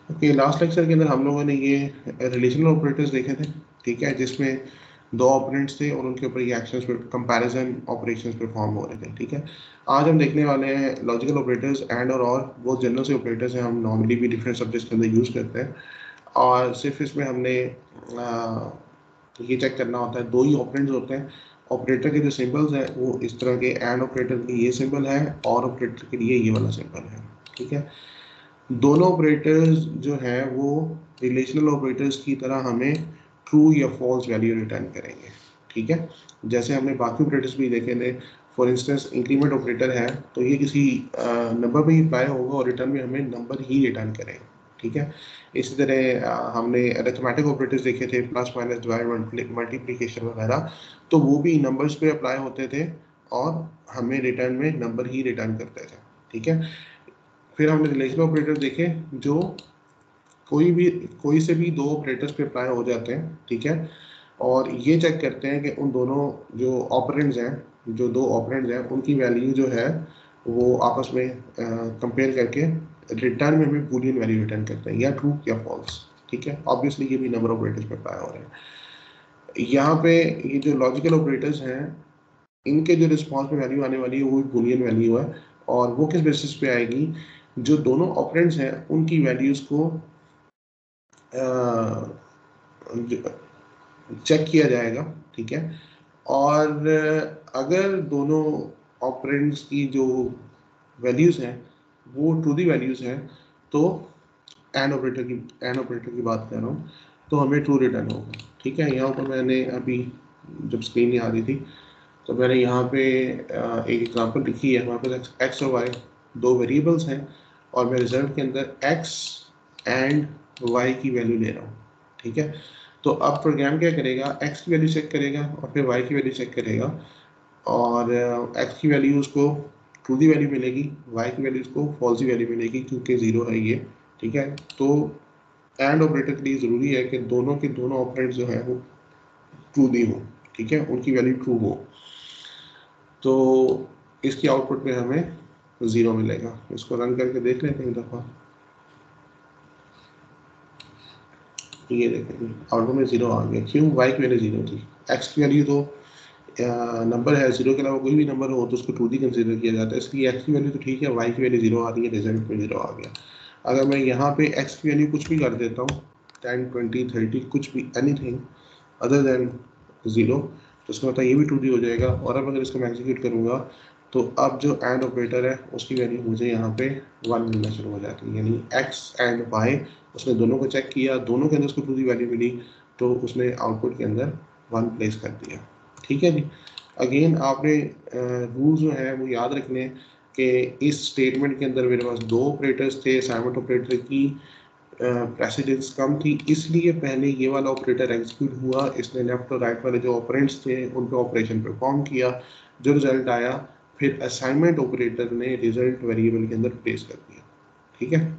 Okay, last lecture के अंदर हम लोगों ने ये रिलेशनल ऑपरेटर्स देखे थे, ठीक है, जिसमें दो ऑपरेंड्स थे और उनके ऊपर ये एक्शंस पे कंपैरिजन ऑपरेशंस परफॉर्म हो रहे थे, ठीक है। आज हम देखने वाले हैं लॉजिकल ऑपरेटर्स एंड और वो जनरल से ऑपरेटर्स हैं, हम नॉर्मली भी डिफरेंट सब्जेक्ट्स के अंदर यूज़ करते हैं। और सिर्फ इसमें हमने ये चेक करना होता है, दो ही ऑपरेंड्स होते हैं, ऑपरेटर के जो सिंबल्स हैं वो इस तरह के, एंड ऑपरेटर के ये सिंबल है और ऑपरेटर के लिए ये वाला सिंबल है, ठीक है। दोनों ऑपरेटर्स जो हैं वो रिलेशनल ऑपरेटर्स की तरह हमें ट्रू या फॉल्स वैल्यू रिटर्न करेंगे, ठीक है। जैसे हमने बाकी ऑपरेटर्स भी देखे थे, फॉर इंस्टेंस इंक्रीमेंट ऑपरेटर है तो ये किसी नंबर पे ही अप्लाई होगा और रिटर्न में हमें नंबर ही रिटर्न करेंगे, ठीक है। इसी तरह हमने अरिथमेटिक ऑपरेटर्स देखे थे, प्लस माइनस डिवाइड मल्टीप्लिकेशन वगैरह, तो वो भी नंबर्स पे अप्लाई होते थे और हमें रिटर्न में नंबर ही रिटर्न करते थे, ठीक है। फिर हमने रिलेशनल ऑपरेटर देखे जो कोई से भी दो ऑपरेटर्स पे अप्लाई हो जाते हैं, ठीक है, और ये चेक करते हैं कि उन दोनों जो ऑपरेंड्स हैं, जो दो ऑपरेंड्स हैं, उनकी वैल्यू जो है वो आपस में कंपेयर करके रिटर्न में हमें बूलियन वैल्यू रिटर्न करते हैं, या ट्रू या फॉल्स, ठीक है। ऑब्वियसली ये भी नंबर ऑपरेटर्स पे अप्लाई हो रहे हैं। यहाँ पे ये जो लॉजिकल ऑपरेटर्स हैं, इनके जो रिस्पॉन्स में वैल्यू आने वाली है वो बूलियन वैल्यू है, और वो किस बेसिस पे आएगी, जो दोनों ऑपरेंड्स हैं उनकी वैल्यूज को चेक किया जाएगा, ठीक है। और अगर दोनों ऑपरेंड्स की जो वैल्यूज हैं वो ट्रू दी वैल्यूज हैं, तो एंड ऑपरेटर की बात कर रहा हूँ, तो हमें ट्रू रिटर्न होगा, ठीक है। यहाँ पर मैंने अभी जब स्क्रीन नहीं आ रही थी तो मैंने यहाँ पे एक एग्जांपल लिखी है। हमारे पास एक्स और वाई दो वेरिएबल्स हैं और मैं रिजल्ट के अंदर एक्स एंड वाई की वैल्यू ले रहा हूँ, ठीक है। तो अब प्रोग्राम क्या करेगा, एक्स की वैल्यू चेक करेगा और फिर वाई की वैल्यू चेक करेगा, और एक्स की वैल्यू उसको ट्रू दी वैल्यू मिलेगी, वाई की वैल्यू उसको फॉल्स दी वैल्यू मिलेगी क्योंकि जीरो है ये, ठीक है। तो एंड ऑपरेटर के लिए ज़रूरी है कि दोनों के दोनों ऑपरेंड्स जो है वो ट्रू दी हो, ठीक है, उनकी वैल्यू ट्रू हो, तो इसकी आउटपुट में हमें ज़ीरो मिलेगा। इसको रन करके देख लेते हैं एक दफ़ा, ये देखेंगे आउटपुट में ज़ीरो आ गया। क्यों, वाई की वैल्यू ज़ीरो थी, एक्स की वैल्यू तो नंबर है, जीरो के अलावा कोई भी नंबर हो तो उसको ट्रू ही कंसीडर किया जाता है, इसलिए एक्स की वैल्यू तो ठीक है, वाई की वैल्यू जीरो आ रही है, रिजल्ट में जीरो आ गया। अगर मैं यहाँ पे एक्स की वैल्यू कुछ भी कर देता हूँ, 10 20 30 कुछ भी, एनीथिंग अदर देन ज़ीरो, तो उसका मतलब ये भी ट्रू हो जाएगा। और अब अगर इसको मैं एग्जीक्यूट करूँगा तो अब जो एंड ऑपरेटर है उसकी वैल्यू मुझे यहाँ पे 1 मिलना शुरू हो जाती है, यानी एक्स एंड वाई उसने दोनों को चेक किया, दोनों के अंदर उसको ट्रू वैल्यू मिली, तो उसने आउटपुट के अंदर 1 प्लेस कर दिया, ठीक है जी। अगेन आपने रूल जो है वो याद रखने कि इस स्टेटमेंट के अंदर मेरे पास दो ऑपरेटर्स थे, असाइनमेंट ऑपरेटर की प्रेसिडेंस कम थी, इसलिए पहले ये वाला ऑपरेटर एग्जीक्यूट हुआ, इसने लेफ्ट और राइट वाले जो ऑपरेंड्स थे उन पे ऑपरेशन परफॉर्म किया, जो रिजल्ट आया फिर असाइनमेंट ऑपरेटर ने रिजल्ट वेरिएबल के अंदर प्लेस कर दिया, ठीक है।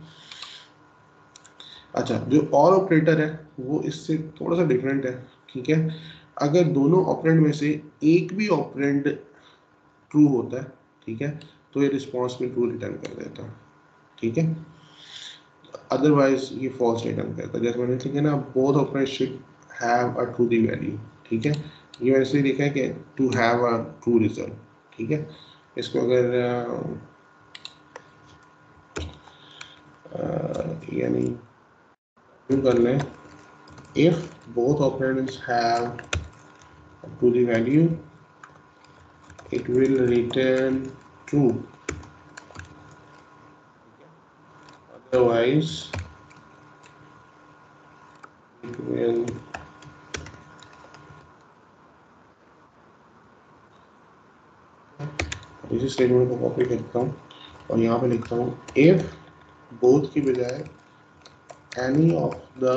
अच्छा, जो और ऑपरेटर है वो इससे थोड़ा सा डिफरेंट है, ठीक है। अगर दोनों ऑपरेंड में से एक भी ऑपरेंड ट्रू होता है, ठीक है, तो ये रिस्पॉन्स में ट्रू रिटर्न कर देता है, ठीक है। अदरवाइज ये फॉल्स रिटर्न करता है। जैसे मैंने लिखा ना, both operand should have a true the value, ठीक है। ये वैसे लिखा है कि to have a true result, ठीक है। इसको अगर यानी कर लें, if both operands have to the value, it will return true, otherwise it will इसी स्टेटमेंट को कॉपी करता हूँ और यहाँ पे लिखता हूँ if both की बजाय any of the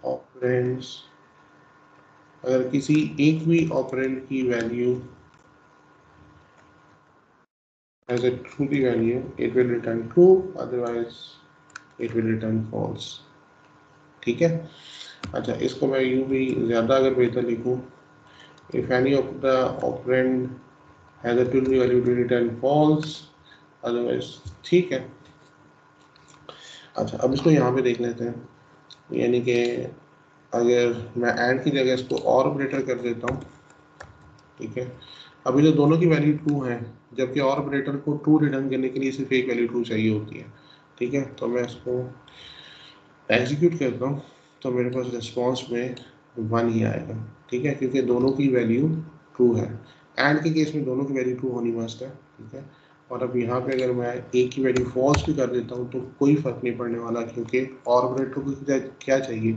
operands, अगर किसी एक भी ऑपरेंड की value as a true value, it will return true, otherwise it will return false, ठीक है। अच्छा, इसको मैं यूँ भी ज़्यादा अगर बेहतर लिखूँ, if any of the operand has a true value to return false, otherwise, ठीक है। अच्छा, अब इसको यहाँ पे देख लेते हैं, यानी कि अगर मैं एंड की जगह इसको और ऑपरेटर कर देता हूँ, ठीक है। अभी जो दोनों की वैल्यू ट्रू है, जबकि और ऑपरेटर को ट्रू रिटर्न करने के लिए सिर्फ एक वैल्यू ट्रू चाहिए होती है, ठीक है। तो मैं इसको एग्जीक्यूट करता हूँ तो मेरे पास रिस्पॉन्स में 1 ही आएगा, ठीक है, क्योंकि दोनों की वैल्यू ट्रू है। एंड के केस में दोनों की वैल्यू ट्रू होनी मस्ट है, ठीक है। और अब यहाँ पे अगर मैं एक की वैल्यू फॉल्स भी कर देता हूँ तो कोई फर्क नहीं पड़ने वाला, क्योंकि और ऑपरेटर को क्या चाहिए,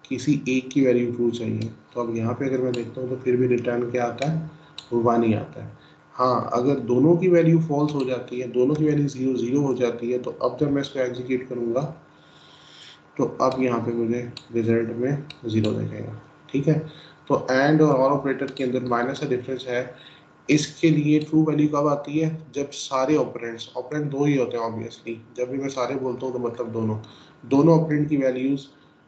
किसी एक की वैल्यू ट्रू चाहिए। तो अब यहाँ पे अगर मैं देखता हूँ तो फिर भी रिटर्न क्या आता है, 1 ही आता है। हाँ, अगर दोनों की वैल्यू फॉल्स हो जाती है, दोनों की वैल्यू 0 0 हो जाती है, तो अब जब मैं इसको एग्जीक्यूट करूँगा तो अब यहाँ पे मुझे रिजल्ट में 0 दिखेगा, ठीक है। तो एंड और ऑपरेटर के अंदर माइनस का डिफरेंस है। इसके लिए ट्रू वैल्यू कब आती है, जब सारे ऑपरेंड्स, ऑपरेंड दो ही होते हैं ऑब्वियसली, जब भी मैं सारे बोलता हूँ तो मतलब दोनों ऑपरेंड की वैल्यूज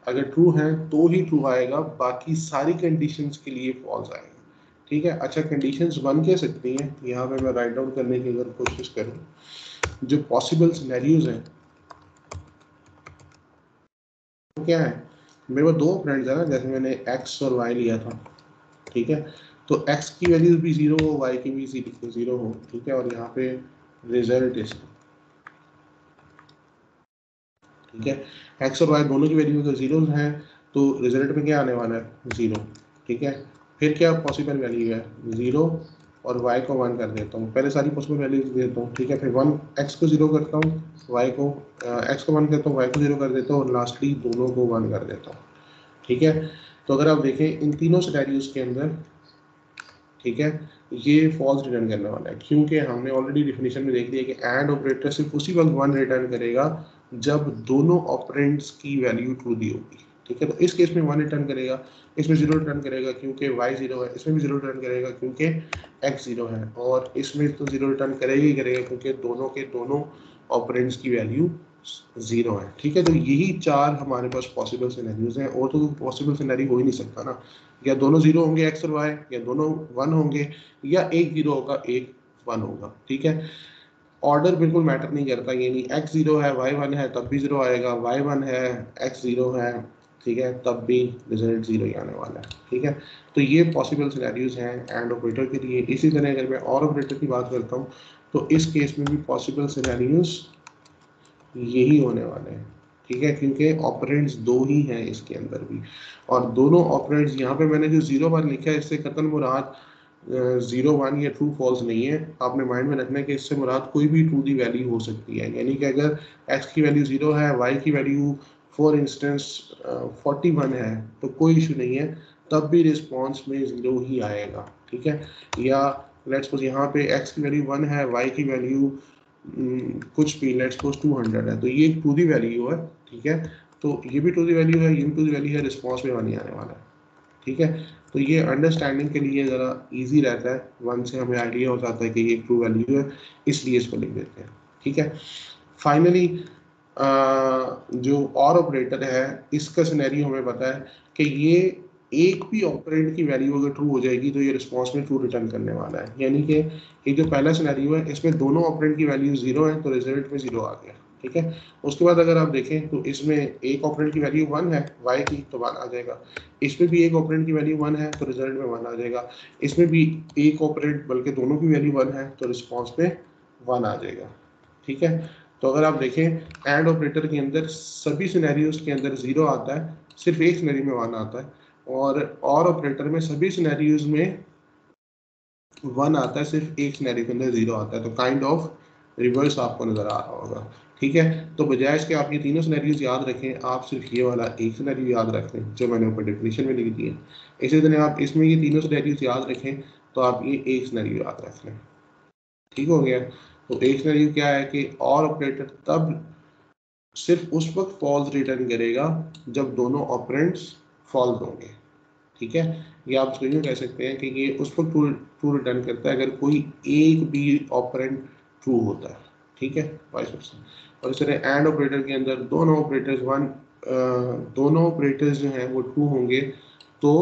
अगर ट्रू हैं तो ही ट्रू आएगा, बाकी सारी कंडीशंस के लिए फॉल्स आएगा, ठीक है। अच्छा, कंडीशंस बन के सकती हैं, यहाँ पे मैं राइट डाउन करने की अगर कोशिश करूँ, जो पॉसिबल सिनेरियोज हैं वो क्या है। मेरे पास दो फ्रेंड्स है ना, जैसे मैंने एक्स और वाई लिया था, ठीक है। तो x की वैल्यू भी 0 हो, y की भी 0 हो, ठीक है। और यहाँ पे रिजल्ट इसका, ठीक है, x और y दोनों की वैल्यू अगर 0 है तो रिजल्ट में क्या आने वाला है, 0, ठीक है। फिर क्या पॉसिबल वैल्यू है, 0 और y को 1 कर देता हूँ, पहले सारी पॉसिबल वैल्यू देता हूँ, ठीक है। फिर 1 x को 0 करता हूँ, y को x को 1 करता हूँ, y को 0 कर देता हूँ, और लास्टली दोनों को 1 कर देता हूँ, ठीक है। तो अगर आप देखें इन तीनों सिनेरियोज के अंदर, ठीक है, ये फॉल्स रिटर्न करने वाला है, क्योंकि हमने ऑलरेडी डिफिनेशन में देख लिया कि एंड ऑपरेटर सिर्फ उसी वक्त 1 रिटर्न करेगा जब दोनों ऑपरेंड्स की वैल्यू ट्रू दी होगी, ठीक है। तो इस केस में 1 रिटर्न करेगा, इसमें 0 रिटर्न करेगा क्योंकि y 0 है, इसमें भी 0 रिटर्न करेगा क्योंकि x 0 है, और इसमें तो 0 रिटर्न करेगा ही करेगा क्योंकि दोनों के दोनों ऑपरेंड्स की वैल्यू 0 है, ठीक है। तो यही चार हमारे पास पॉसिबल सिनेरियोज हैं, और तो पॉसिबल सिनेरियो हो ही नहीं सकता ना, या दोनों 0 होंगे x और y, या दोनों 1 होंगे, या एक 0 होगा एक 1 होगा, ठीक है। ऑर्डर बिल्कुल मैटर नहीं करता, ये नहीं x 0 है y 1 है तब भी 0 आएगा, y 1 है x 0 है, ठीक है, तब भी रिजल्ट 0 ही आने वाला है, ठीक है। तो ये पॉसिबल सिनेरियोज हैं एंड ऑपरेटर के लिए। इसी तरह अगर मैं और ऑपरेटर की बात करता हूँ तो इस केस में भी पॉसिबल सिनेरियोज यही होने वाले हैं, ठीक है, क्योंकि ऑपरेंड्स दो ही हैं इसके अंदर भी, और दोनों ऑपरेंड्स, यहाँ पे मैंने जो 0 1 लिखा है इससे कतन मुराद 0 1 या ट्रू फॉल्स नहीं है। आपने माइंड में रखना है कि इससे मुराद कोई भी ट्रू दी वैल्यू हो सकती है, यानी कि अगर x की वैल्यू 0 है, y की वैल्यू फॉर इंस्टेंस 41 है, तो कोई इशू नहीं है, तब भी रिस्पॉन्स में 0 ही आएगा, ठीक है। या लेट्स सपोज यहाँ पे x की वैल्यू 1 है, y की वैल्यू कुछ भी लेट्स सपोज 200 है, तो ये एक टू दी वैल्यू है, ठीक है। तो ये भी टू दी वैल्यू है, ये भी टू दी वैल्यू है, रिस्पॉन्स में 1 ही आने वाला है, ठीक है। तो ये अंडरस्टैंडिंग के लिए ज़रा इजी रहता है, 1 से हमें आइडिया हो जाता है कि ये ट्रू वैल्यू है, इसलिए इसको लिख देते हैं, ठीक है। फाइनली जो और ऑपरेटर है इसका सिनेरियो हमें पता है कि ये एक भी ऑपरेंड की वैल्यू अगर ट्रू हो जाएगी तो ये रिस्पॉन्स में ट्रू रिटर्न करने वाला है, यानी कि ये जो पहला सिनेरियो है इसमें दोनों ऑपरेंड की वैल्यू 0 है तो रिजल्ट में 0 आ गया, ठीक है। उसके बाद अगर आप देखें तो इसमें एक ऑपरेंड की वैल्यू 1 है y की, तो 1 आ जाएगा। इसमें भी एक ऑपरेंड की वैल्यू 1 है तो रिजल्ट में 1 आ जाएगा। इसमें भी एक ऑपरेंड बल्कि दोनों की वैल्यू 1 है तो रिस्पॉन्स में 1 आ जाएगा, ठीक है। तो अगर आप देखें एंड ऑपरेटर के अंदर सभी सिनेरियोज के अंदर 0 आता है, सिर्फ एक सिनेरियो में 1 आता है, और ऑपरेटर में सभी सिनेरियोज में 1 आता है, सिर्फ एक सिनेरियो के अंदर 0 आता है। तो काइंड ऑफ रिवर्स आपको नजर आ रहा होगा, ठीक है। तो बजाय इसके आप ये तीनों सिनेरियोज याद रखें, आप सिर्फ ये वाला एक सिनेरियो याद रखें जो मैंने ऊपर डेफिनेशन में लिख दी है। इसी तरह आप इसमें ये तीनों सिनेरियोज याद रखें तो आप ये एक सिनेरियो याद रख लें, ठीक हो गया। तो एक सिनेरियो क्या है कि और ऑपरेटर तब सिर्फ उस वक्त फॉल्स रिटर्न करेगा जब दोनों ऑपरेंड्स फॉल्स होंगे, ठीक है। या आप इसको यूँ कह सकते हैं कि ये उस वक्त ट्रू रिटर्न करता है अगर कोई एक भी ऑपरेंड ट्रू होता है, ठीक है, वाइस वर्सा। और इस तरह एंड ऑपरेटर के अंदर दोनों ऑपरेटर्स जो हैं वो ट्रू होंगे तो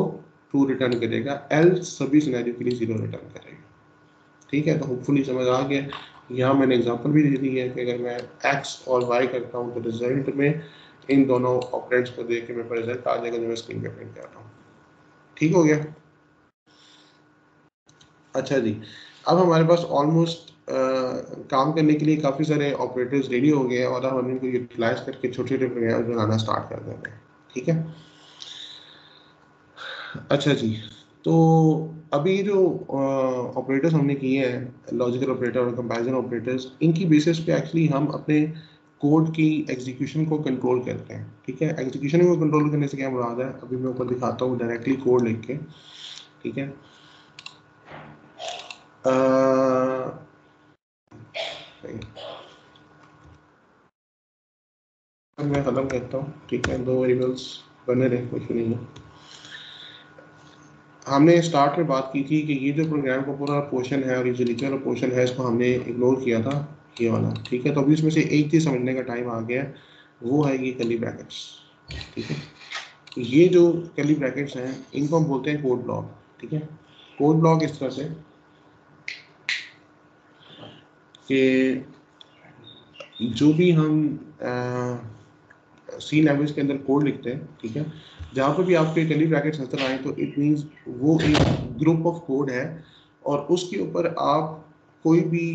ट्रू रिटर्न करेगा, एल्स सभी सिनेरियो के लिए 0 रिटर्न करेगा, ठीक है। तो होपफुली समझ आ गया। यहाँ मैंने एग्जांपल भी दे दी है कि अगर मैं x और y करता हूँ तो रिजल्ट में इन दोनों ऑपरेंड्स को देख के मेरे पास रिजल्ट आ जाएगा जो मैं स्क्रीन पे प्रिंट कर रहा हूँ। ठीक हो गया। अच्छा जी, अब हमारे पास ऑलमोस्ट काम करने के लिए काफ़ी सारे ऑपरेटर्स रेडी हो गए हैं और अब हम इनको यूटिलाइज करके छोटे छोटे प्रोग्राम बनाना स्टार्ट कर देते हैं। ठीक है। अच्छा जी, तो अभी जो ऑपरेटर्स हमने किए हैं, लॉजिकल ऑपरेटर और कंपैरिजन ऑपरेटर्स, इनकी बेसिस पे एक्चुअली हम अपने कोड की एग्जीक्यूशन को कंट्रोल करते हैं। ठीक है, एग्जीक्यूशन को कंट्रोल करने से क्या मुराद है, अभी मैं ऊपर दिखाता हूँ डायरेक्टली कोड लिख के। ठीक है, मैं खत्म करता हूँ। ठीक है, 2 वेरिएबल्स बने रहे, कुछ नहीं है। हमने स्टार्ट में बात की थी कि ये जो प्रोग्राम का पूरा पोर्शन है और ये जो नीचे वाला पोर्शन है इसको हमने इग्नोर किया था, ये वाला। ठीक है, तो अभी इसमें से एक चीज़ समझने का टाइम आ गया, वो है ये कर्ली ब्रैकेट्स। ठीक है, ये जो कर्ली ब्रैकेट्स हैं इनको हम बोलते हैं कोड ब्लॉक। ठीक है, कोड ब्लॉक इस तरह से कि जो भी हम सी लैंग्वेज के अंदर कोड लिखते हैं, ठीक है, जहाँ पर भी आपको कर्ली ब्रैकेट्स नजर आए तो इट मीन्स वो एक ग्रुप ऑफ कोड है और उसके ऊपर आप कोई भी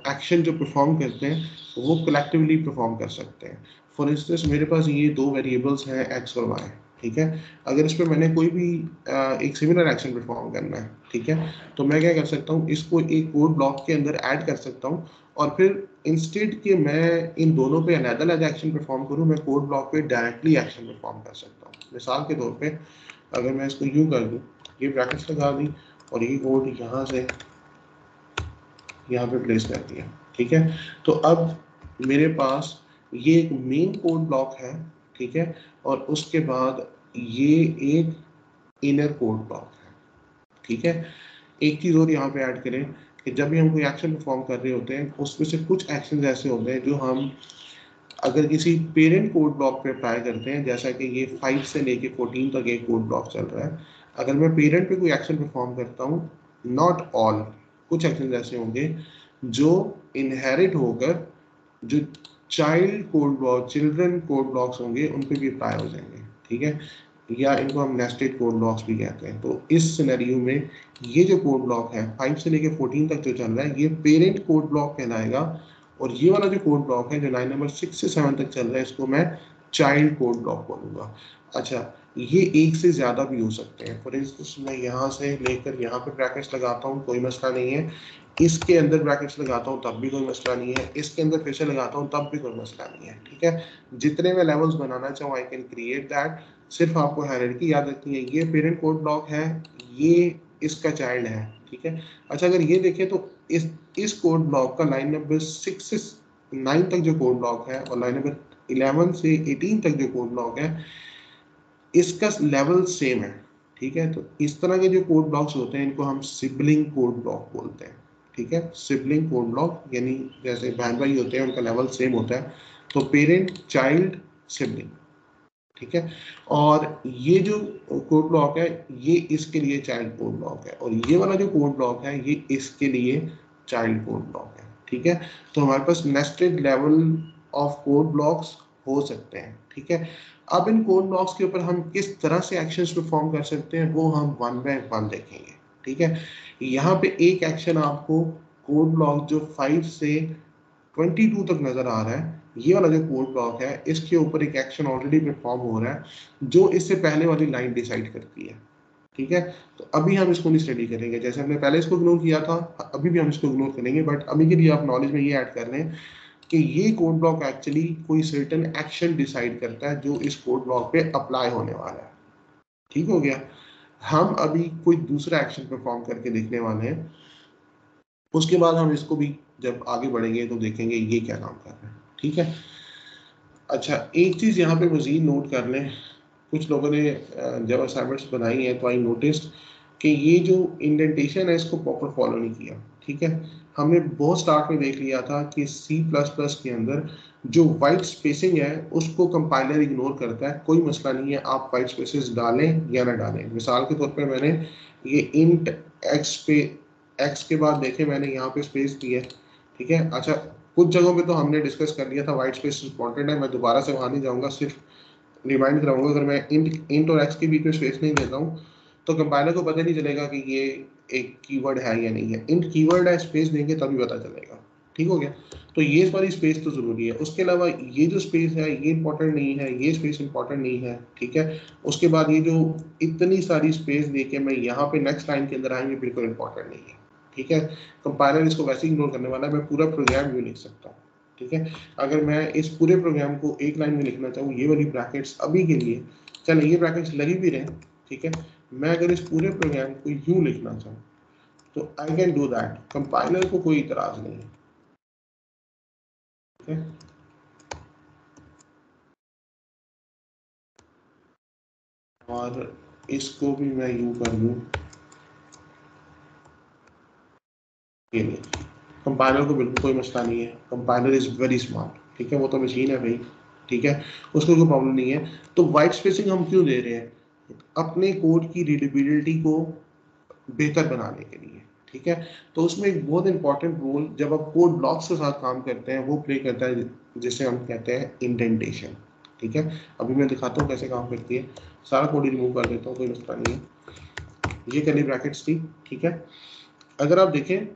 एक्शन जो परफॉर्म करते हैं वो कलेक्टिवली परफॉर्म कर सकते हैं। फॉर इंस्टेंस मेरे पास ये 2 वेरिएबल्स हैं एक्स और वाई। ठीक है, अगर इस पर मैंने कोई भी एक सिमिलर एक्शन परफॉर्म करना है, ठीक है, तो मैं क्या कर सकता हूँ, इसको एक कोड ब्लॉक के अंदर ऐड कर सकता हूँ और फिर इंस्टेड के मैं इन दोनों पे अलग-अलग एक्शन परफॉर्म करूँ, मैं कोड ब्लॉक पे डायरेक्टली एक्शन परफॉर्म कर सकता हूँ। मिसाल के तौर पे अगर मैं इसको यूँ कर दूँ, ये ब्रैकेट्स लगा दी और ये कोड यहाँ से यहाँ पे प्लेस कर दिया। ठीक है, तो अब मेरे पास ये एक मेन कोड ब्लॉक है। ठीक है, और उसके बाद ये एक इनर कोड ब्लॉक है। ठीक है, एक चीज़ और यहाँ पे ऐड करें कि जब भी हम कोई एक्शन परफॉर्म कर रहे होते हैं उसमें से कुछ एक्शन ऐसे होते हैं जो हम अगर किसी पेरेंट कोड ब्लॉक पे अप्लाई करते हैं, जैसा कि ये 5 से लेके 14 तक एक कोड ब्लॉक चल रहा है, अगर मैं पेरेंट पे कोई एक्शन परफॉर्म करता हूँ, नॉट ऑल, कुछ एक्शन ऐसे होंगे जो इनहेरिट होकर जो child code block, children code blocks होंगे उन पे भी अप्लाई हो जाएंगे। ठीक है, या इनको हम नेस्टेड कोड ब्लॉक्स भी कहते हैं। तो इस सिनेरियो में ये जो कोड ब्लॉक है 5 से लेके 14 तक जो चल रहा है ये पेरेंट कोड ब्लॉक कहलाएगा और ये वाला जो कोड ब्लॉक है जो लाइन नंबर 6 से 7 तक चल रहा है इसको मैं चाइल्ड कोड ब्लॉक बोलूँगा। अच्छा, ये एक से ज़्यादा भी हो सकते हैं। फॉर इंस्टेंस मैं यहाँ से लेकर यहाँ पे ब्रैकेट्स लगाता हूँ, कोई मसला नहीं है, इसके अंदर ब्रैकेट्स लगाता हूँ तब भी कोई मसला नहीं है, इसके अंदर फिर से लगाता हूँ तब भी कोई मसला नहीं है। ठीक है, जितने मैं लेवल्स बनाना चाहूँ आई कैन क्रिएट दैट। सिर्फ आपको हायरार्की याद रखनी है, ये पेरेंट कोड ब्लॉक है, ये इसका चाइल्ड है। ठीक है, अच्छा अगर ये देखें तो इस कोड ब्लॉक का लाइन नंबर 6 से 9 तक जो कोड ब्लॉक है और लाइन नंबर 11 से 18 तक जो कोड ब्लॉक है इसका लेवल सेम है। ठीक है, तो इस तरह के जो कोड ब्लॉक्स होते हैं इनको हम सिबलिंग कोड ब्लॉक बोलते हैं। ठीक है, सिबलिंग कोड ब्लॉक यानी जैसे बहन भाई होते हैं उनका लेवल सेम होता है, तो पेरेंट चाइल्ड सिबलिंग। ठीक है, और ये जो कोड ब्लॉक है ये इसके लिए चाइल्ड कोड ब्लॉक है और ये वाला जो कोड ब्लॉक है ये इसके लिए चाइल्ड कोड ब्लॉक है। ठीक है, तो हमारे पास nested level of code blocks हो सकते हैं। ठीक है, अब इन कोड ब्लॉक्स के ऊपर हम किस तरह से एक्शंस परफॉर्म कर सकते हैं वो हम वन बाय वन देखेंगे। ठीक है, यहाँ पे एक एक्शन आपको कोड ब्लॉक जो 5 से 22 तक नजर आ रहा है, ये वाला जो कोड ब्लॉक है इसके ऊपर एक एक्शन ऑलरेडी परफॉर्म हो रहा है जो इससे पहले वाली लाइन डिसाइड करती है। ठीक है, तो अभी हम इसको नहीं स्टडी करेंगे, जैसे हमने पहले इसको इग्नोर किया था अभी भी हम इसको इग्नोर करेंगे, बट अभी के लिए आप नॉलेज में ये ऐड कर लें कि ये कोड ब्लॉक एक्चुअली कोई सर्टेन एक्शन डिसाइड करता है जो इस कोड ब्लॉक पे अप्लाई होने वाला है। ठीक हो गया, हम अभी कोई दूसरा एक्शन परफॉर्म करके देखने वाले हैं, उसके बाद हम इसको भी जब आगे बढ़ेंगे तो देखेंगे ये क्या काम कर रहा है। ठीक है, अच्छा एक चीज़ यहाँ पे मज़ीद नोट कर लें, कुछ लोगों ने जब असाइनमेंट्स बनाई हैं तो आई नोटिस कि ये जो इंडेंटेशन है इसको प्रॉपर फॉलो नहीं किया। ठीक है, हमने बहुत स्टार्ट में देख लिया था कि C++ के अंदर जो वाइट स्पेसिंग है उसको कंपाइलर इग्नोर करता है, कोई मसला नहीं है, आप वाइट स्पेसेस डालें या ना डालें। मिसाल के तौर पे मैंने ये इंट x पे x के बाद देखे मैंने यहाँ पे स्पेस दी है, ठीक है। अच्छा, कुछ जगहों पे तो हमने डिस्कस कर लिया था, वाइट स्पेस इंपॉर्टेंट है, मैं दोबारा से वहां नहीं जाऊंगा, सिर्फ रिमाइंड कराऊंगा। अगर मैं इंट और एक्स के बीच में स्पेस नहीं देता हूँ तो कंपाइलर को पता नहीं चलेगा कि ये एक कीवर्ड है या नहीं है। इंट कीवर्ड है, स्पेस देंगे तभी पता चलेगा। ठीक हो गया। तो ये वाली स्पेस तो जरूरी है। उसके अलावा ये जो स्पेस है ये इंपॉर्टेंट नहीं है, ये स्पेस इंपॉर्टेंट नहीं है। ठीक है। उसके बाद ये जो इतनी सारी स्पेस देके मैं यहाँ पे नेक्स्ट लाइन के अंदर आएंगे बिल्कुल इंपॉर्टेंट नहीं है। ठीक है। कंपाइलर इसको वैसे इग्नोर करने वाला है, मैं पूरा प्रोग्राम भी लिख सकता हूँ। ठीक है। अगर मैं इस पूरे प्रोग्राम को एक लाइन में लिखना चाहूँ, ये वाली ब्रैकेट्स अभी के लिए, चलो ये ब्रैकेट्स लगी भी रहे, ठीक है, मैं अगर इस पूरे प्रोग्राम को यूं लिखना चाहूँ तो I can do that, compiler को कोई इतराज नहीं है। ठीक है। और इसको भी मैं यूं कर लूँ, ये नहीं, कंपाइलर को बिल्कुल कोई मसला नहीं है, कंपाइलर इज वेरी स्मार्ट। ठीक है। वो तो मशीन है भाई। ठीक है। उसको कोई प्रॉब्लम नहीं है। तो वाइट स्पेसिंग हम क्यों दे रहे हैं? अपने कोड की रीडेबिलिटी को बेहतर बनाने के लिए। ठीक है। तो उसमें एक बहुत इंपॉर्टेंट रोल जब आप कोड ब्लॉक्स के साथ काम करते हैं वो प्ले करता है, जिसे हम कहते हैं इंडेंटेशन। ठीक है। अभी मैं दिखाता हूँ कैसे काम करती है। सारा कोड ही रिमूव कर देता हूँ, कोई मसला नहीं है। ये कर्ली ब्रैकेट्स थी। ठीक है। अगर आप देखें,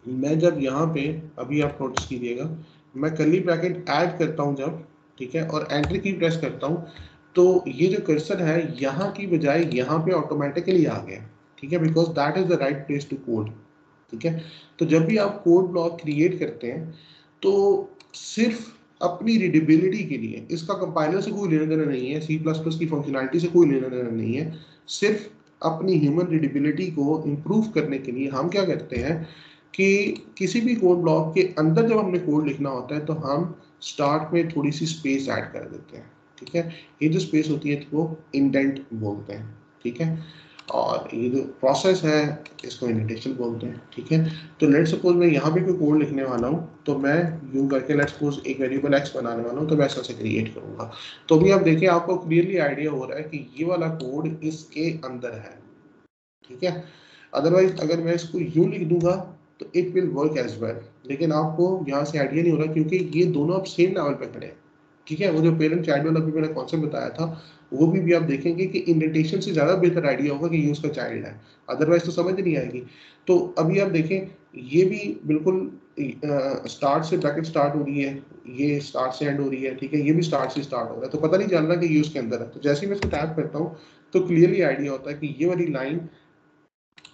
मैं जब यहाँ पे, अभी आप नोटिस कीजिएगा, मैं कर्ली ब्रैकेट ऐड करता हूँ जब, ठीक है, और एंटर की प्रेस करता हूँ तो ये जो कर्सर है यहाँ की बजाय यहाँ पे ऑटोमेटिकली आ गया। ठीक है। Because that is the right place to code. ठीक है। तो जब भी आप कोड ब्लॉक क्रिएट करते हैं तो सिर्फ अपनी रीडेबिलिटी के लिए, इसका कंपाइलर से कोई लेना देना नहीं है, सी प्लस प्लस की फंक्शनैलिटी से कोई लेना देना नहीं है, सिर्फ अपनी ह्यूमन रीडेबिलिटी को इम्प्रूव करने के लिए हम क्या करते हैं कि किसी भी कोड ब्लॉक के अंदर जब हमने कोड लिखना होता है तो हम स्टार्ट में थोड़ी सी स्पेस ऐड कर देते हैं। ठीक है। ये जो स्पेस होती है तो वो इंडेंट बोलते हैं। ठीक है। और ये जो प्रोसेस है इसको इंडेंटेशन बोलते हैं। ठीक है। तो लेट सपोज मैं यहाँ पे कोई कोड लिखने वाला हूँ तो मैं यूं करके लेट सपोज एक वेरिएबल एक्स बनाने वाला हूँ तो मैं ऐसा क्रिएट करूंगा। तो भी आप देखिए, आपको क्लियरली आइडिया हो रहा है कि ये वाला कोड इसके अंदर है। ठीक है। अदरवाइज अगर मैं इसको यूं लिख दूंगा तो it will work as well, लेकिन आपको यहाँ से आइडिया नहीं हो रहा क्योंकि ये दोनों अब सेम लेवल पे खड़े हैं। ठीक है। वो जो पेरेंट चाइल्ड वाला भी मैंने कॉन्सेप्ट बताया था, वो भी आप देखेंगे कि इंडेंटेशन से ज़्यादा बेहतर आइडिया होगा कि ये उसका चाइल्ड है, अदरवाइज तो समझ नहीं आएगी। तो अभी आप देखें, ये भी बिल्कुल स्टार्ट से ब्रैकेट स्टार्ट हो रही है, ये स्टार्ट से एंड हो रही है। ठीक है। ये भी स्टार्ट से स्टार्ट हो रहा है, तो पता नहीं चल रहा कि ये उसके अंदर है। तो जैसे ही मैं इसको टैप करता हूँ तो क्लियरली आइडिया होता है कि ये वाली लाइन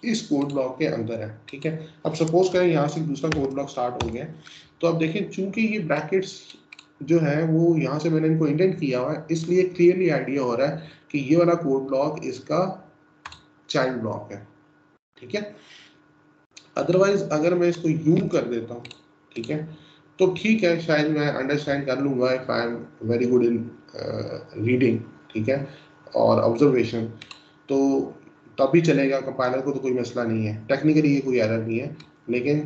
इस कोड ब्लॉक के अंदर है। ठीक है। अब सपोज करें यहाँ से दूसरा कोड ब्लॉक स्टार्ट हो गया, तो अब देखें चूंकि ये ब्रैकेट्स जो है वो यहाँ से मैंने इनको इंडेंट किया हुआ है, इसलिए क्लियरली आइडिया हो रहा है कि ये वाला कोड ब्लॉक इसका चाइल्ड ब्लॉक है। ठीक है। अदरवाइज अगर मैं इसको यूं कर देता हूँ, ठीक है, तो ठीक है, शायद मैं अंडरस्टैंड कर लूंगा if I am very good in reading. ठीक है। और ऑब्जर्वेशन, तो तभी चलेगा, कंपाइलर को तो कोई मसला नहीं है, टेक्निकली ये कोई एरर नहीं है। लेकिन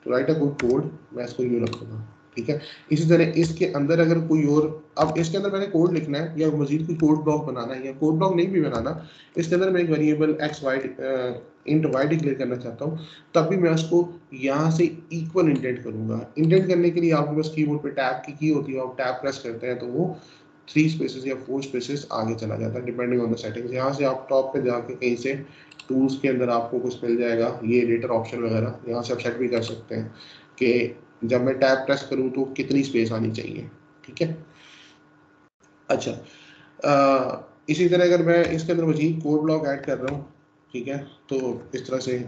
to write a good code मैं इसको यूँ रखूँगा। ठीक है। इसी तरह इसके अंदर अगर कोई और, अब इसके अंदर मैंने कोड लिखना है या मजीद कोई कोड ब्लॉक बनाना है या कोड ब्लॉक नहीं भी बनाना, इसके अंदर मैं एक variable x y int y declare करना चाहता हूँ, तब भी मैं उसको यहाँ से इक्वल इंडेंट करूँगा। इंडेंट करने के लिए आपके पास कीबोर्ड पे टैब की होती है, आप टैब प्रेस करते हैं तो वो 3 स्पेसेस या 4 स्पेसेस आगे चला जाता है डिपेंडिंग ऑन द सेटिंग्स। यहाँ से आप टॉप पे जाके कहीं से टूल्स के अंदर आपको कुछ मिल जाएगा, ये एडिटर ऑप्शन वगैरह, यहाँ से आप सेट भी कर सकते हैं कि जब मैं टैब प्रेस करूँ तो कितनी स्पेस आनी चाहिए। ठीक है। अच्छा, इसी तरह अगर मैं इसके अंदर मजीद कोड ब्लॉक ऐड कर रहा हूँ, ठीक है, तो इस तरह से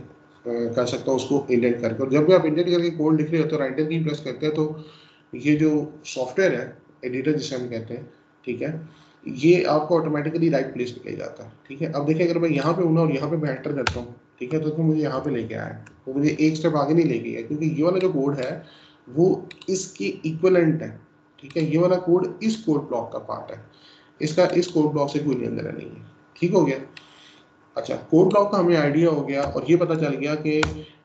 कर सकता हूँ उसको इंडेंट करके। और जब भी आप इंडेंट करके कोड लिख रहे हो तो राइटर की प्रेस करते हैं तो ये जो सॉफ्टवेयर है, एडिटर जिसे हम कहते हैं, ठीक है, ये आपको ऑटोमेटिकली राइट प्लेस पे ले जाता है। ठीक है। अब देखिए, अगर मैं यहाँ पे हूँ ना और यहाँ पे मैं एंटर करता हूँ, ठीक है, तो मुझे यहाँ पे लेके आया है, तो मुझे एक स्टेप आगे नहीं लेके गया क्योंकि ये वाला जो कोड है वो इसके इक्वलेंट है। ठीक है। ये वाला कोड इस कोड ब्लॉक का पार्ट है, इसका इस कोड ब्लॉक से कोई लेन देना नहीं है। ठीक हो गया। अच्छा, कोड ब्लॉक का हमें आइडिया हो गया और ये पता चल गया कि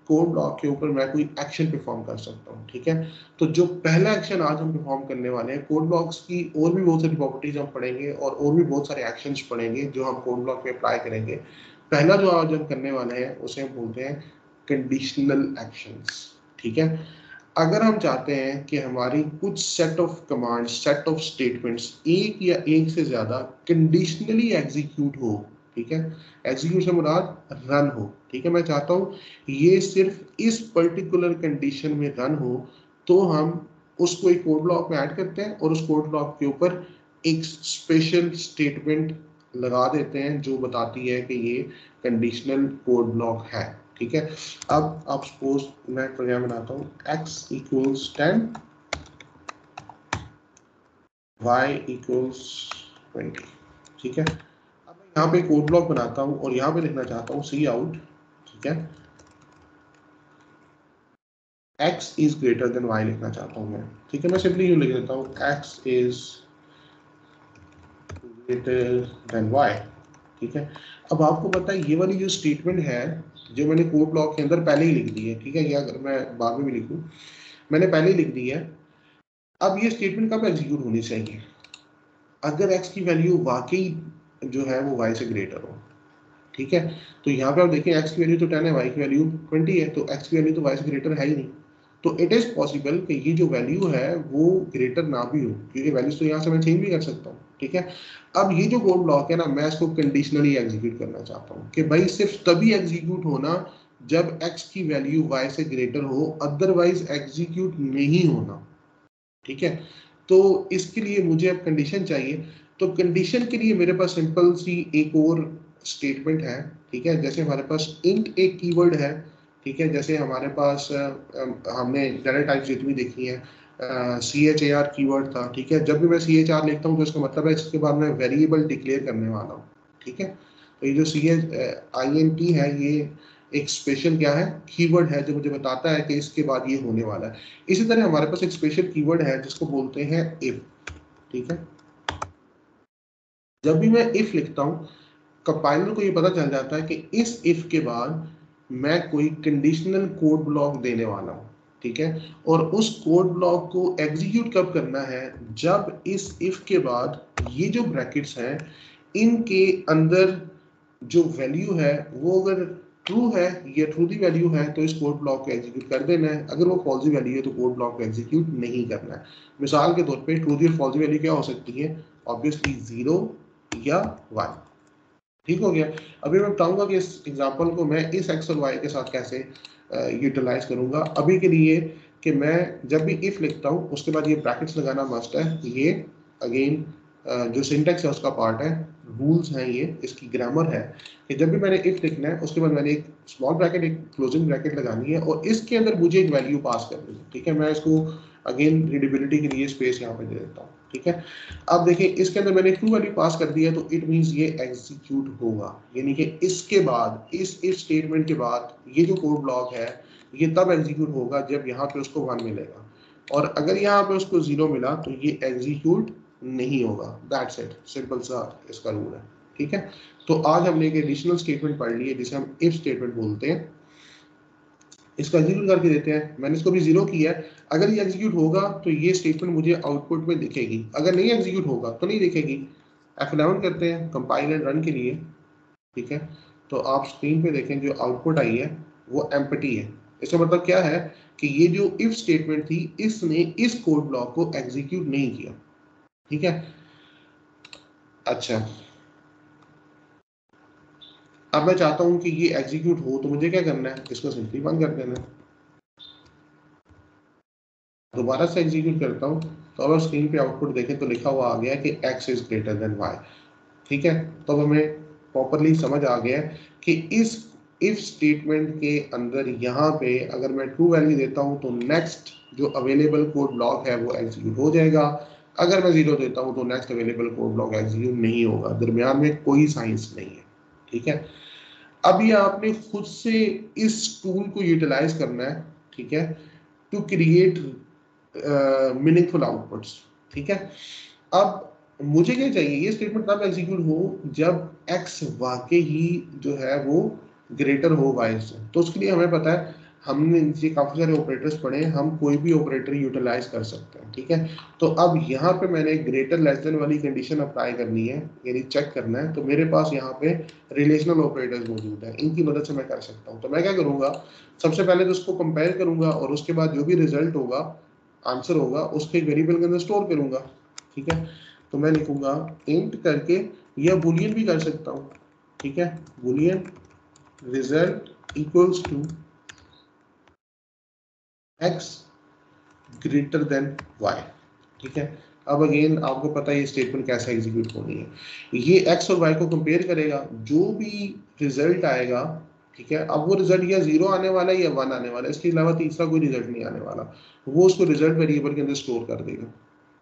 कोड ब्लॉक के ऊपर मैं कोई एक्शन परफॉर्म कर सकता हूँ। ठीक है। तो जो पहला एक्शन आज हम परफॉर्म करने वाले हैं, कोड ब्लॉक्स की और भी बहुत सारी प्रॉपर्टीज हम पढ़ेंगे और भी बहुत सारे एक्शंस पढ़ेंगे जो हम कोड ब्लॉक पे अप्लाई करेंगे। पहला जो आज हम करने वाले हैं उसे हम बोलते हैं कंडीशनल एक्शंस। ठीक है। अगर हम चाहते हैं कि हमारी कुछ set of command, set of statements एक या एक से ज्यादा कंडीशनली एग्जीक्यूट हो, ठीक है, एग्जीक्यूट से मुराद रन हो, ठीक है, मैं चाहता हूं ये सिर्फ इस पर्टिकुलर कंडीशन में रन हो, तो हम उसको एक कोड ब्लॉक में ऐड करते हैं और उस कोड ब्लॉक के ऊपर एक स्पेशल स्टेटमेंट लगा देते हैं जो बताती है कि ये कंडीशनल कोड ब्लॉक है, ठीक है। अब आप सपोज मैं प्रोग्राम बनाता हूँ x इक्वल्स 10, y इक्वल्स 20, ठीक है। अब मैं यहाँ पे कोड ब्लॉक बनाता हूँ और यहाँ पे लिखना चाहता हूँ सी आउट, ठीक है, x is greater than y लिखना चाहता हूँ मैं, ठीक है। मैं सिंपली यूँ लिख देता हूँ x is greater than y, ठीक है। अब आपको पता है ये वाली जो स्टेटमेंट है जो मैंने कोड ब्लॉक के अंदर पहले ही लिख दी है, ठीक है, या अगर मैं बाद में भी लिखूं, मैंने पहले ही लिख दी है। अब ये स्टेटमेंट कब एग्जीक्यूट होनी चाहिए? अगर x की वैल्यू वाकई जो है वो y से ग्रेटर हो, ठीक है। तो यहाँ पे आप देखें x की वैल्यू तो 10 है, y की वैल्यू 20 है, तो x की वैल्यू तो y से ग्रेटर है ही नहीं। तो इट इज पॉसिबल कि ये जो वैल्यू है वो ग्रेटर ना भी हो, क्योंकि वैल्यूज तो यहाँ से मैं चेंज भी कर सकता हूँ, ठीक है। अब ये जो कोड ब्लॉक है ना, मैं इसको कंडीशनली एग्जीक्यूट करना चाहता हूँ कि भाई सिर्फ तभी एग्जीक्यूट होना जब x की वैल्यू y से ग्रेटर हो, अदरवाइज एग्जीक्यूट नहीं होना, ठीक है। तो इसके लिए मुझे अब कंडीशन चाहिए, तो कंडीशन के लिए मेरे पास सिंपल सी एक और स्टेटमेंट है, ठीक है। जैसे हमारे पास इंट एक कीवर्ड है, ठीक है, जैसे हमारे पास हमने डाटा टाइप्स जितनी देखी है, CHAR कीवर्ड था, ठीक है। जब भी मैं CHR लिखता हूँ तो इसका मतलब है इसके बाद मैं वेरिएबल डिक्लेयर करने वाला हूँ, ठीक है। तो ये जो INT है ये एक स्पेशल क्या है, कीवर्ड है जो मुझे बताता है कि इसके बाद ये होने वाला है। इसी तरह हमारे पास एक स्पेशल कीवर्ड है जिसको बोलते हैं इफ, ठीक है। जब भी मैं इफ लिखता हूँ, कंपाइलर को ये पता चल जाता है कि इस इफ के बाद मैं कोई कंडीशनल कोड ब्लॉक देने वाला हूँ, ठीक है। और उस कोड ब्लॉक को एग्जीक्यूट कब करना है, जब इस इफ के बाद ये जो ब्रैकेट्स हैं इनके अंदर जो वैल्यू है वो अगर ट्रू है या ट्रू दी वैल्यू है तो इस कोड ब्लॉक को एग्जीक्यूट कर देना है, अगर वो फॉल्सी वैल्यू है तो कोड ब्लॉक को एग्जीक्यूट नहीं करना है। मिसाल के तौर पे ट्रू दी और फॉल्सी वैल्यू क्या हो सकती है, ऑब्वियसली 0 या 1, ठीक हो गया। अभी मैं बताऊंगा कि इस एग्जांपल को मैं इस एक्स और वाई के साथ कैसे यूटिलाइज करूंगा। अभी के लिए कि मैं जब भी इफ लिखता हूं उसके बाद ये ब्रैकेट्स लगाना मस्ट है, ये अगेन जो सिंटेक्स है उसका पार्ट है, रूल्स हैं, ये इसकी ग्रामर है कि जब भी मैंने इफ लिखना है उसके बाद मैंने एक स्मॉल ब्रैकेट एक क्लोजिंग ब्रैकेट लगानी है और इसके अंदर मुझे एक वैल्यू पास करनी है, ठीक है। मैं इसको अगेन रीडेबिलिटी के लिए स्पेस यहाँ पे दे देता हूँ, ठीक है। अब देखिए इसके अंदर मैंने ट्रू वैल्यू पास कर दिया तो इट मींस ये एग्जीक्यूट होगा, यानी कि इसके बाद इस इफ स्टेटमेंट के बाद ये जो कोड ब्लॉक है ये तब एग्जीक्यूट होगा जब यहाँ पे उसको 1 मिलेगा, और अगर यहाँ पे उसको 0 मिला तो ये एग्जीक्यूट नहीं होगा। दैट्स इट, सिंपल सा इसका रूल है, ठीक है। तो आज हमने एक एडिशनल स्टेटमेंट पढ़ ली है जिसे हम इफ स्टेटमेंट बोलते हैं। इसको एग्जीक्यूट करके देते हैं, मैंने इसको भी 0 किया है, अगर ये एग्जीक्यूट होगा तो ये स्टेटमेंट मुझे आउटपुट में दिखेगी, अगर नहीं एग्जीक्यूट होगा तो नहीं दिखेगी। F11 करते हैं कंपाइल एंड रन के लिए, ठीक है। तो आप स्क्रीन पे देखें जो आउटपुट आई है वो एम्प्टी है। इसका मतलब क्या है कि ये जो इफ स्टेटमेंट थी इसने इस कोड ब्लॉक को एग्जीक्यूट नहीं किया, ठीक है। अच्छा, अब मैं चाहता हूं कि ये एग्जीक्यूट हो तो मुझे क्या करना है, इसको सिंपली बंद कर देना है। दोबारा से एग्जीक्यूट करता हूं तो अगर स्क्रीन पे आउटपुट देखें तो लिखा हुआ आ गया कि x is greater than y, ठीक है। तो अब हमें प्रॉपरली समझ आ गया कि इस इफ स्टेटमेंट के अंदर यहाँ पे अगर मैं ट्रू वैल्यू देता हूँ तो नेक्स्ट जो अवेलेबल कोड ब्लॉक है वो एग्जीक्यूट हो जाएगा, अगर मैं 0 देता हूँ तो next available code block execute नहीं होगा, दरमियान में कोई साइंस नहीं है, ठीक है। अब ये आपने खुद से इस टूल को यूटिलाइज करना है, ठीक है, टू क्रिएट मीनिंगफुल आउटपुट्स, ठीक है। अब मुझे क्या चाहिए, ये स्टेटमेंट तब एग्जीक्यूट हो जब x वाकई ही जो है वो ग्रेटर हो y से। तो उसके लिए हमें पता है हमने नीचे काफी सारे ऑपरेटर्स पढ़े हैं, हम कोई भी ऑपरेटर यूटिलाइज कर सकते हैं, ठीक है। तो अब यहाँ पे मैंने ग्रेटर लेस देन वाली कंडीशन अप्लाई करनी है, यानी चेक करना है, तो मेरे पास यहाँ पे रिलेशनल ऑपरेटर्स मौजूद है, इनकी मदद से मैं कर सकता हूँ। तो मैं क्या करूंगा, सबसे पहले तो उसको कंपेयर करूंगा और उसके बाद जो भी रिजल्ट होगा, आंसर होगा, उसके वेरिएबल के अंदर स्टोर करूंगा, ठीक है। तो मैं लिखूंगा इंट करके, या बुलियन भी कर सकता हूँ, ठीक है, boolean result equals to x greater than y, ठीक है। अब अगेन आपको पता है ये स्टेटमेंट कैसे एग्जीक्यूट होनी है, ये x और y को कंपेयर करेगा, जो भी रिजल्ट आएगा, ठीक है। अब वो रिजल्ट या 0 आने वाला है या 1 आने वाला है, इसके अलावा तीसरा कोई रिजल्ट नहीं आने वाला, वो उसको रिजल्ट वेरिएबल के अंदर स्टोर कर देगा,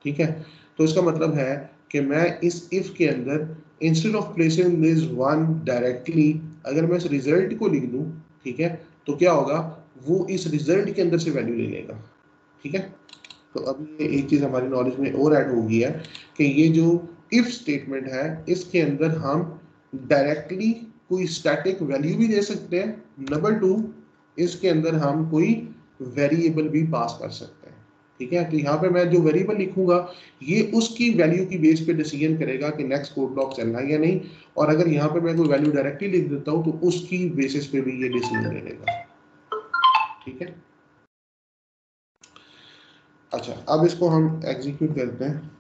ठीक है। तो इसका मतलब है कि मैं इस इफ के अंदर instead of placing this 1 directly, अगर मैं इस रिजल्ट को लिख दूं, ठीक है, तो क्या होगा, वो इस रिजल्ट के अंदर से वैल्यू ले लेगा, ठीक है। तो अब ये एक चीज हमारी नॉलेज में और ऐड हो गई है कि ये जो इफ स्टेटमेंट है, इसके अंदर हम डायरेक्टली कोई स्टैटिक वैल्यू भी दे सकते हैं, नंबर 2 इसके अंदर हम कोई वेरिएबल भी पास कर सकते हैं, ठीक है। तो यहाँ पे मैं जो वेरिएबल लिखूंगा, ये उसकी वैल्यू की बेस पे डिसीजन करेगा कि नेक्स्ट कोड ब्लॉक चलना है या नहीं, और अगर यहाँ पे मैं कोई वैल्यू डायरेक्टली लिख देता हूँ तो उसकी बेसिस पे भी ये डिसीजन ले लेगा, ठीक है। अच्छा, अब इसको हम एग्जीक्यूट करते हैं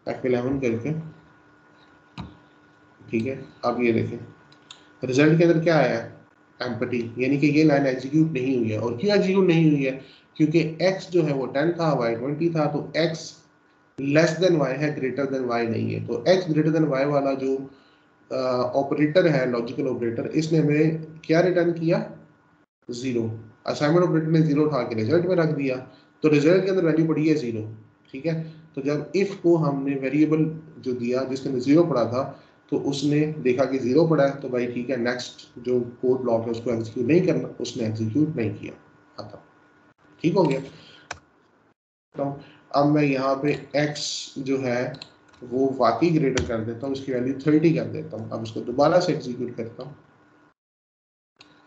F11 करके, ठीक है। अब ये देखें रिजल्ट के अंदर क्या आया है, एम्पटी, यानी कि ये लाइन एग्जीक्यूट नहीं हुई है। और क्यों एग्जीक्यूट नहीं हुई है, क्योंकि x जो है वो 10 था, y 20 था, तो x लेस देन y है, ग्रेटर देन y नहीं है। तो x ग्रेटर देन y वाला जो ऑपरेटर है, लॉजिकल ऑपरेटर, इसने हमें क्या रिटर्न किया, 0। असाइनमेंट ऑपरेटर ने 0 उठा के रिजल्ट में रख दिया, तो रिजल्ट के अंदर वैल्यू पड़ी है 0, ठीक है। तो जब इफ को हमने वेरिएबल जो दिया जिसके अंदर 0 पड़ा था, तो उसने देखा कि 0 पड़ा है, तो भाई ठीक है, नेक्स्ट जो कोड ब्लॉक है उसको एग्जीक्यूट नहीं करना, उसने एग्जीक्यूट नहीं किया, खत्म, ठीक हो गया। तो अब मैं यहाँ पे x जो है वो वाकई ग्रेटर कर देता हूँ, इसकी वैल्यू 30 कर देता हूँ। अब उसको दोबारा से एग्जीक्यूट करता हूँ,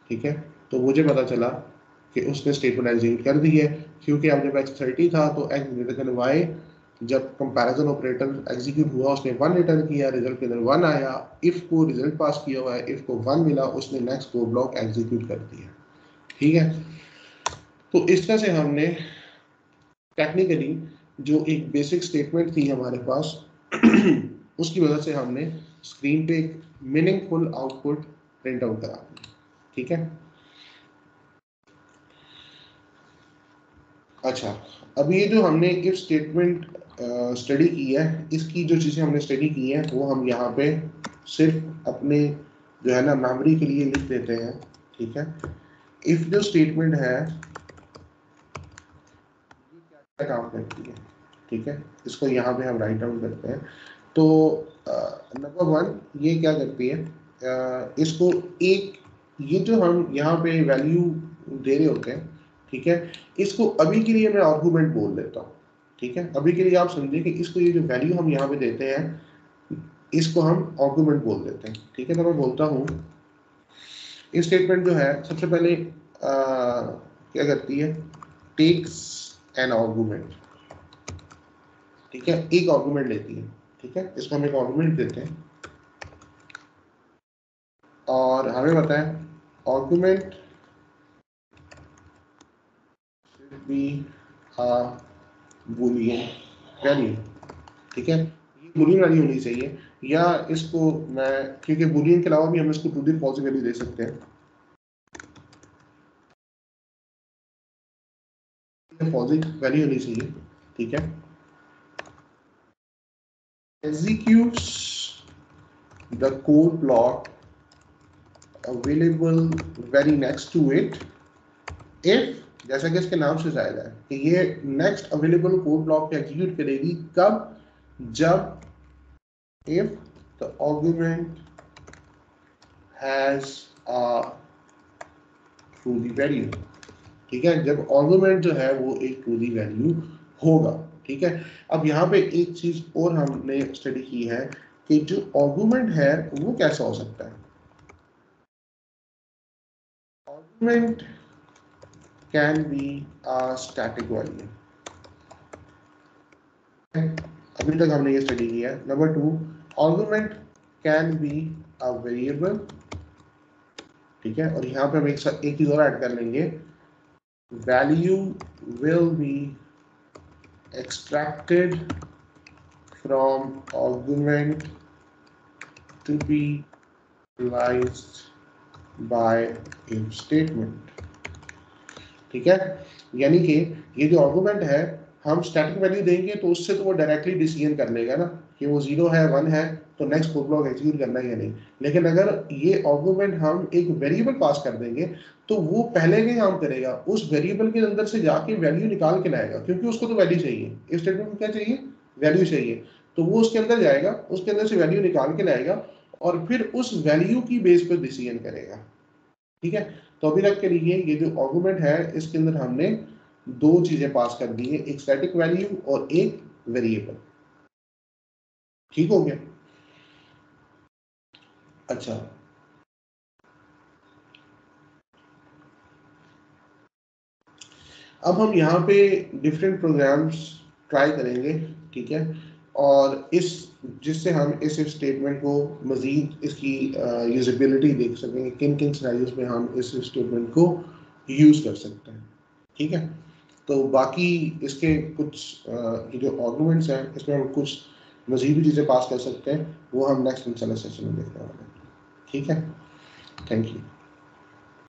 ठीक है। तो मुझे पता चला कि उसने स्टेटमेंट एग्जीक्यूट कर दी है, क्योंकि अब जब x 30 था तो x ग्रेटर देन y, जब कंपैरिजन ऑपरेटर एग्जीक्यूट हुआ उसने 1 रिटर्न किया, रिजल्ट के अंदर 1 आया, इफ को रिजल्ट पास किया हुआ है, इफ को 1 मिला, उसने नेक्स्ट कोड ब्लॉक एग्जीक्यूट कर दिया, ठीक है। तो इस तरह से हमने टेक्निकली जो एक बेसिक स्टेटमेंट थी हमारे पास उसकी वजह से हमने स्क्रीन पे एक मीनिंगफुल आउटपुट प्रिंट आउट करा, ठीक है। अच्छा, अब ये जो हमने इफ स्टेटमेंट स्टडी की है, इसकी जो चीज़ें हमने स्टडी की है वो हम यहाँ पे सिर्फ अपने जो है ना मेमोरी के लिए लिख देते हैं, ठीक है। इफ जो स्टेटमेंट है क्या काम करती है, ठीक है, इसको यहाँ पे हम राइट डाउन करते हैं। तो नंबर 1 ये क्या करती है, इसको एक, ये जो हम यहाँ पे वैल्यू दे रहे होते हैं, ठीक है, इसको अभी के लिए मैं आर्गुमेंट बोल देता हूँ, ठीक है। अभी के लिए आप समझिए कि इसको, ये जो वैल्यू हम यहाँ पे देते हैं, इसको हम आर्गुमेंट बोल देते हैं, ठीक है। तो मैं बोलता हूँ ये स्टेटमेंट जो है सबसे पहले क्या करती है, टेक्स एन आर्गुमेंट, ठीक है, एक आर्गुमेंट लेती है, ठीक है। इसको हम एक आर्गुमेंट देते हैं और हमें पता है आर्गुमेंट बी बूलियन वैल्यू, ठीक है, ये बूलियन वैल्यू होनी चाहिए, या इसको मैं, क्योंकि बूलियन के अलावा भी हम इसको ट्रू दी फॉल्स वैल्यू दे सकते हैं, फॉल्स वैल्यू होनी चाहिए, ठीक है। executes the code block available very next to it if, जैसा कि इसके नाम से जायदा है कि ये नेक्स्ट अवेलेबल कोड ब्लॉक को एग्जीक्यूट करेगी कब, जब if the argument has a true value, ठीक है, जब आर्गुमेंट जो है वो एक ट्रू दी वैल्यू होगा, ठीक है। अब यहाँ पे एक चीज और हमने स्टडी की है कि जो आर्गुमेंट है वो कैसा हो सकता है। Argument can be a static value. अभी तक हमने ये स्टडी किया है। Number 2, argument can be a variable, ठीक है, और यहाँ पे हम एक चीज और ऐड कर लेंगे, value will be extracted from argument to be realized by if statement, ठीक है। यानी कि ये जो आर्गुमेंट है, हम स्टैटिक वैल्यू देंगे तो उससे तो वो डायरेक्टली डिसीजन कर लेगा ना कि वो 0 है 1 है, तो नेक्स्ट कोड ब्लॉक एग्जीक्यूट करना है या नहीं। लेकिन अगर ये आर्गुमेंट हम एक वेरिएबल पास कर देंगे तो वो पहले के काम करेगा, उस वेरिएबल के अंदर से जाके वैल्यू निकाल के लाएगा, क्योंकि उसको तो वैल्यू चाहिए। इस स्टेटमेंट में क्या चाहिए? वैल्यू चाहिए। तो वो उसके अंदर जाएगा, उसके अंदर से वैल्यू निकाल के लाएगा और फिर उस वैल्यू की बेस पर डिसीजन करेगा, ठीक है। तो अभी तक के लिए ये जो आर्गुमेंट है, इसके अंदर हमने दो चीजें पास कर दी है, एक स्टैटिक वैल्यू और एक वेरिएबल, ठीक हो गया। अच्छा, अब हम यहाँ पे डिफरेंट प्रोग्राम्स ट्राई करेंगे, ठीक है, और इस जिससे हम इस स्टेटमेंट को मजीद इसकी यूजेबिलिटी देख सकेंगे, किन किन सिनेरियोज में हम इस स्टेटमेंट को यूज कर सकते हैं, ठीक है। तो बाकी इसके कुछ ये जो आर्गुमेंट्स हैं, इसमें हम कुछ मजीद भी चीज़ें पास कर सकते हैं, वो हम नेक्स्ट इंशाल्लाह सेशन में देखने वाले हैं, ठीक है। Thank you.